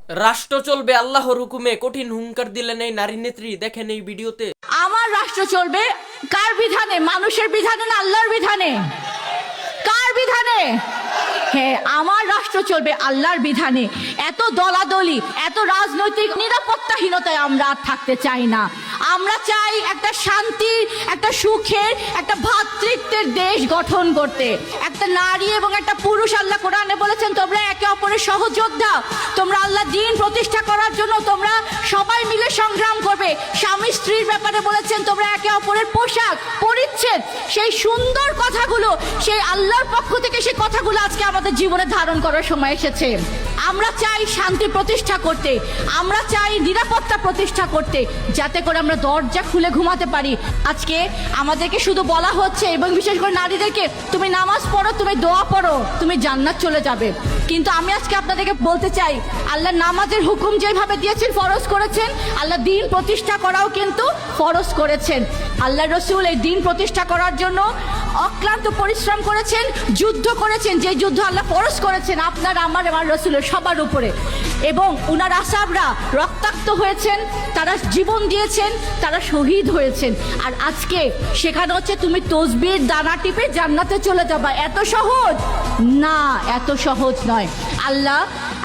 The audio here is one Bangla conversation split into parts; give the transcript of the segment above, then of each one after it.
রাষ্ট্র চলবে আল্লাহর হুকুমে, কঠিন হুঙ্কার দিলেন এই নারী নেত্রী। দেখেন এই ভিডিওতে। আমার রাষ্ট্র চলবে কার বিধানে? মানুষের বিধানে না আল্লাহর বিধানে? কার বিধানে? হ্যাঁ, আমার রাষ্ট্র চলবে আল্লাহর বিধানে। এত দলাদলি, এত রাজনৈতিক নিরাপত্তাহীনতায় আমরা আর থাকতে চাই না। আমরা চাই একটা শান্তির, একটা সুখের, একটা ভ্রাতৃত্বের দেশ গঠন করতে। একটা নারী এবং একটা পুরুষ, আল্লাহ কোরআনে বলেছেন তোমরা একে অপরের সহযোদ্ধা। তোমরা আল্লাহ দ্বীন প্রতিষ্ঠা করার জন্য তোমরা সবাই মিলে সংগ্রাম করবে। স্বামী স্ত্রীর ব্যাপারে বলেছেন তোমরা একে অপরের পোশাক পরিচ্ছেদ। সেই সুন্দর কথাগুলো, সেই আল্লাহর পক্ষ থেকে সেই কথাগুলো আজকে আমাদের জীবনে ধারণ করার সময় এসেছে। আমরা চাই শান্তি প্রতিষ্ঠা করতে, আমরা চাই নিরাপত্তা প্রতিষ্ঠা করতে, যাতে করে আমরা দরজা খুলে ঘুমাতে পারি। আজকে আমাদেরকে শুধু বলা হচ্ছে, এবং বিশেষ করে নারীদেরকে, তুমি নামাজ পড়ো, তুমি দোয়া পড়ো, তুমি জান্নাত চলে যাবে। কিন্তু আমি আজকে আপনাদেরকে বলতে চাই, আল্লাহ নামাজের হুকুম যেভাবে দিয়েছেন, ফরজ করেছেন, আল্লাহ দ্বীন প্রতিষ্ঠা করাও কিন্তু ফরজ করেছেন। আল্লাহ রসুল এই দ্বীন প্রতিষ্ঠা করার জন্য অক্লান্ত পরিশ্রম করেছেন, যুদ্ধ করেছেন। যে যুদ্ধ আল্লাহ ফরজ করেছেন আপনার, আমার রসুলের সবার উপরে, এবং উনার আসহাবরা রক্তাক্ত হয়েছেন, তারা জীবন দিয়েছেন, তারা শহীদ হয়েছেন। আর আজকে সেখানে হচ্ছে তুমি তসবির দানা টিপে জান্নাতে চলে যাবা। এত সহজ না, এত সহজ নয়। আল্লাহ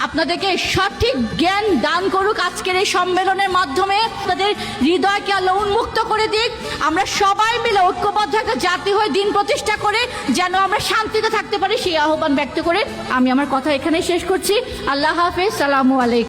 আপনাদেরকে সঠিক জ্ঞান দান করুক আজকের এই সম্মেলনের মাধ্যমে। তাদের হৃদয়কে আল্লাহ উন্মুক্ত করে দিক। আমরা সবাই মিলে ঐক্যবদ্ধ একটা জাতি হয়ে দিন প্রতিষ্ঠা করে যেন আমরা শান্তিতে থাকতে পারি, সেই আহ্বান ব্যক্ত করে আমি আমার কথা এখানেই শেষ করছি। আল্লাহ হাফেজ, সালামু আলাইকুম।